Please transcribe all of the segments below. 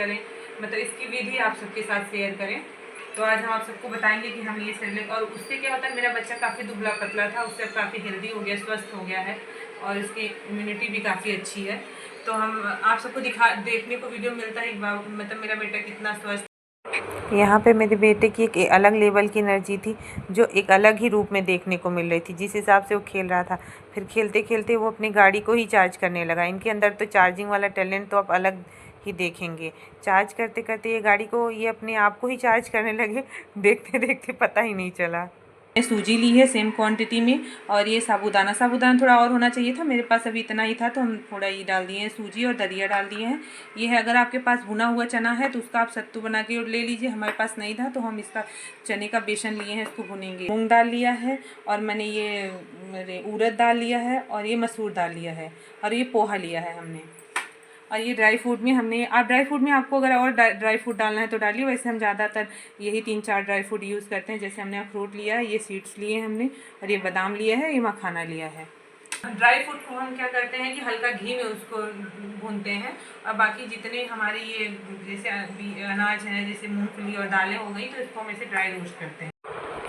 करें, मतलब इसकी विधि आप सबके साथ शेयर करें। तो आज हम आप सबको बताएंगे कि हम ये सेरेलैक, और उससे क्या होता है, मेरा बच्चा काफ़ी दुबला पतला था, उससे अब काफ़ी हेल्दी हो गया, स्वस्थ हो गया है और इसकी इम्यूनिटी भी काफ़ी अच्छी है। तो हम आप सबको देखने को वीडियो मिलता है मतलब मेरा बेटा कितना स्वस्थ। यहाँ पे मेरे बेटे की एक अलग लेवल की एनर्जी थी, जो एक अलग ही रूप में देखने को मिल रही थी। जिस हिसाब से वो खेल रहा था, फिर खेलते खेलते वो अपनी गाड़ी को ही चार्ज करने लगा। इनके अंदर तो चार्जिंग वाला टैलेंट तो आप अलग ही देखेंगे। चार्ज करते करते ये गाड़ी को ये अपने आप को ही चार्ज करने लगे, देखते देखते पता ही नहीं चला। सूजी ली है सेम क्वांटिटी में, और ये साबूदाना थोड़ा और होना चाहिए था, मेरे पास अभी इतना ही था तो हम थोड़ा ये डाल दिए हैं। सूजी और दलिया डाल दिए हैं। ये है, अगर आपके पास भुना हुआ चना है तो उसका आप सत्तू बना के ले लीजिए। हमारे पास नहीं था तो हम इसका चने का बेसन लिए हैं, इसको भुनेंगे। मूंग दाल लिया है, और मैंने ये उड़द दाल लिया है, और ये मसूर दाल लिया है, और ये पोहा लिया है हमने। और ये ड्राई फ्रूट में हमने, आप ड्राई फ्रूट में आपको अगर और ड्राई फ्रूट डालना है तो डालिए, वैसे हम ज़्यादातर यही 3-4 ड्राई फ्रूट यूज़ करते हैं। जैसे हमने अखरोट लिया है, ये सीड्स लिए हैं हमने, और ये बादाम लिया है, ये मखाना लिया है। ड्राई फ्रूट को हम क्या करते हैं कि हल्का घी में उसको भूनते हैं, और बाकी जितने हमारे ये जैसे अनाज हैं, जैसे मूँगफली और दालें हो गई, तो इसको हम ऐसे ड्राई रोस्ट करते हैं।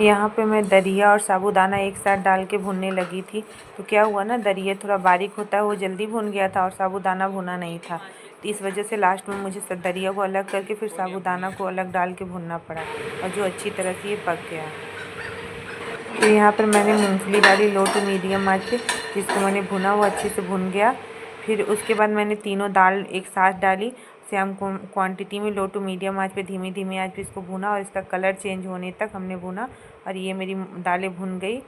यहाँ पे मैं दलिया और साबूदाना एक साथ डाल के भुनने लगी थी, तो क्या हुआ ना, दलिया थोड़ा बारीक होता है, वो जल्दी भुन गया था और साबूदाना भुना नहीं था। तो इस वजह से लास्ट में मुझे दलिया को अलग करके फिर साबूदाना को अलग डाल के भुनना पड़ा, और जो अच्छी तरह से ये पक गया। तो यहाँ पर मैंने मूंगफली डाली लो टू मीडियम आंच पे, जिसको मैंने भुना वो अच्छे से भुन गया। फिर उसके बाद मैंने तीनों दाल एक साथ डाली, सेम क्वांटिटी में लो टू मीडियम आंच पे धीमी धीमी आंच पे इसको भुना, और इसका कलर चेंज होने तक हमने भुना, और ये मेरी दालें भुन गई।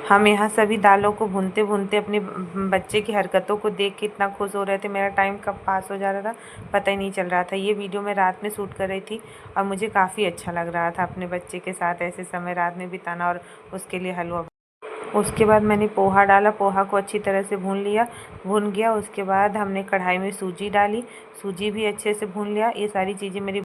हम यहाँ सभी दालों को भूनते भूनते अपने बच्चे की हरकतों को देख के इतना खुश हो रहे थे, मेरा टाइम कब पास हो जा रहा था पता ही नहीं चल रहा था। ये वीडियो मैं रात में शूट कर रही थी, और मुझे काफ़ी अच्छा लग रहा था अपने बच्चे के साथ ऐसे समय रात में बिताना, और उसके लिए हलवा। उसके बाद मैंने पोहा डाला, पोहा को अच्छी तरह से भून गया। उसके बाद हमने कढ़ाई में सूजी डाली, सूजी भी अच्छे से भून लिया। ये सारी चीज़ें मेरी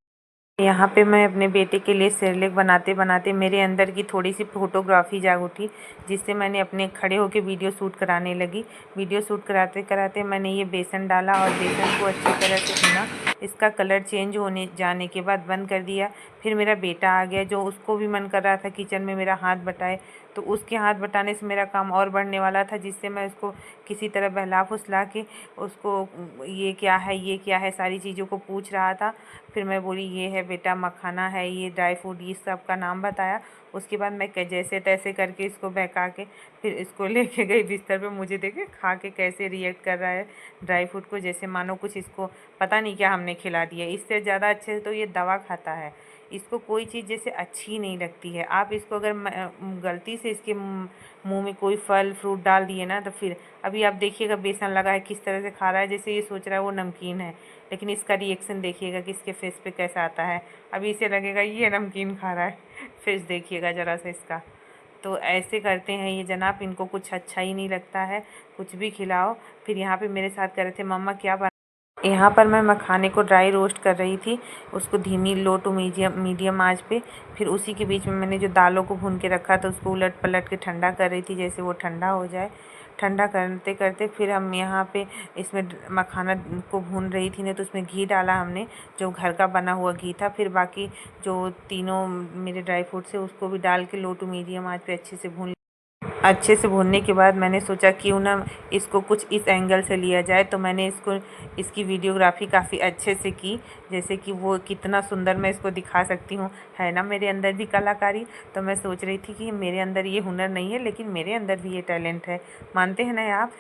यहाँ पे मैं अपने बेटे के लिए सेरेलैक बनाते बनाते मेरे अंदर की थोड़ी सी फोटोग्राफी जाग उठी, जिससे मैंने अपने खड़े होकर वीडियो शूट कराने लगी। वीडियो शूट कराते कराते मैंने ये बेसन डाला, और बेसन को अच्छी तरह से भुना। इसका कलर चेंज होने जाने के बाद बंद कर दिया। फिर मेरा बेटा आ गया, जो उसको भी मन कर रहा था किचन में मेरा हाथ बटाए, तो उसके हाथ बटाने से मेरा काम और बढ़ने वाला था, जिससे मैं उसको किसी तरह बहला फुसला के उसको ये क्या है सारी चीज़ों को पूछ रहा था। फिर मैं बोली ये है बेटा मखाना है, ये ड्राई फ्रूट, ये सब का नाम बताया। उसके बाद मैं जैसे तैसे करके इसको बहका के फिर इसको लेके गई बिस्तर पे। मुझे देखे खा के कैसे रिएक्ट कर रहा है ड्राई फ्रूट को, जैसे मानो कुछ इसको पता नहीं क्या हमने खिला दिया। इससे ज़्यादा अच्छे तो ये दवा खाता है, इसको कोई चीज़ जैसे अच्छी नहीं लगती है। आप इसको अगर गलती से इसके मुंह में कोई फल फ्रूट डाल दिए ना, तो फिर अभी आप देखिएगा बेसन लगा है किस तरह से खा रहा है, जैसे ये सोच रहा है वो नमकीन है। लेकिन इसका रिएक्शन देखिएगा कि इसके फेस पे कैसा आता है। अभी इसे लगेगा ये नमकीन खा रहा है, फेस देखिएगा ज़रा सा इसका। तो ऐसे करते हैं ये जनाब, इनको कुछ अच्छा ही नहीं लगता है, कुछ भी खिलाओ। फिर यहाँ पे मेरे साथ कह रहे थे मम्मा क्या बना। यहाँ पर मैं मखाने को ड्राई रोस्ट कर रही थी, उसको धीमी लो टू मीडियम आंच पे। फिर उसी के बीच में मैंने जो दालों को भून के रखा था उसको उलट पलट के ठंडा कर रही थी, जैसे वो ठंडा हो जाए। ठंडा करते करते फिर हम यहाँ पे इसमें मखाना को भून रही थी ना, तो उसमें घी डाला हमने, जो घर का बना हुआ घी था। फिर बाकी जो तीनों मेरे ड्राई फ्रूट्स है उसको भी डाल के लो टू मीडियम आंच पे अच्छे से भूनने के बाद मैंने सोचा क्यों ना इसको कुछ इस एंगल से लिया जाए। तो मैंने इसकी वीडियोग्राफी काफ़ी अच्छे से की, जैसे कि वो कितना सुंदर मैं इसको दिखा सकती हूँ। है ना मेरे अंदर भी कलाकारी। तो मैं सोच रही थी कि मेरे अंदर ये हुनर नहीं है, लेकिन मेरे अंदर भी ये टैलेंट है। मानते हैं ना आप।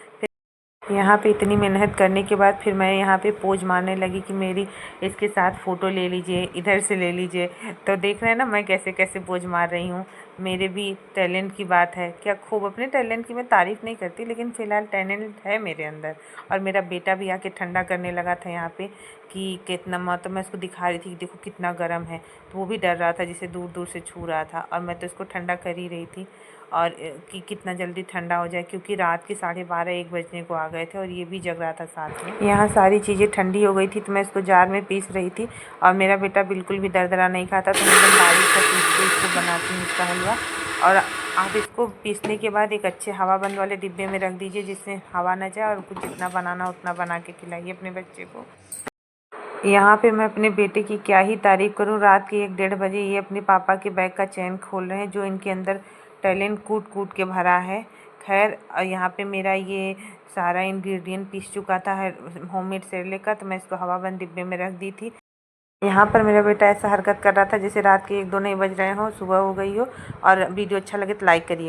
यहाँ पे इतनी मेहनत करने के बाद फिर मैं यहाँ पे पोज मारने लगी कि मेरी इसके साथ फ़ोटो ले लीजिए, इधर से ले लीजिए। तो देख रहे हैं ना मैं कैसे कैसे पोज मार रही हूँ। मेरे भी टैलेंट की बात है क्या, खूब अपने टैलेंट की मैं तारीफ़ नहीं करती, लेकिन फ़िलहाल टैलेंट है मेरे अंदर। और मेरा बेटा भी आके ठंडा करने लगा था यहाँ पे कि कितना, तो मैं उसको दिखा रही थी कि देखो कितना गर्म है। तो वो भी डर रहा था, जिसे दूर दूर से छू रहा था, और मैं तो इसको ठंडा कर ही रही थी। और कि कितना जल्दी ठंडा हो जाए, क्योंकि रात के 12:30-1 बजने को आ गए थे, और ये भी जग रहा था साथ में। यहाँ सारी चीज़ें ठंडी हो गई थी, तो मैं इसको जार में पीस रही थी। और मेरा बेटा बिल्कुल भी दरदरा नहीं खाता, तो मैं एकदम बारीक सा पीस के इसको बनाती हूँ इसका हलवा। और आप इसको पीसने के बाद एक अच्छे हवा बंद वाले डिब्बे में रख दीजिए, जिससे हवा ना जाए, और कुछ जितना बनाना उतना बना के खिलाइए अपने बच्चे को। यहाँ पे मैं अपने बेटे की क्या ही तारीफ़ करूँ। रात के 1-1:30 बजे ये अपने पापा के बैग का चेन खोल रहे हैं, जो इनके अंदर टैलेंट कूट-कूट के भरा है। खैर यहाँ पे मेरा ये सारा इंग्रेडिएंट पीस चुका था होममेड सेरेलैक का, तो मैं इसको हवाबंद डिब्बे में रख दी थी। यहाँ पर मेरा बेटा ऐसा हरकत कर रहा था जैसे रात के 1-2 नहीं बज रहे हों, सुबह हो गई हो। और वीडियो अच्छा लगे तो लाइक करिए।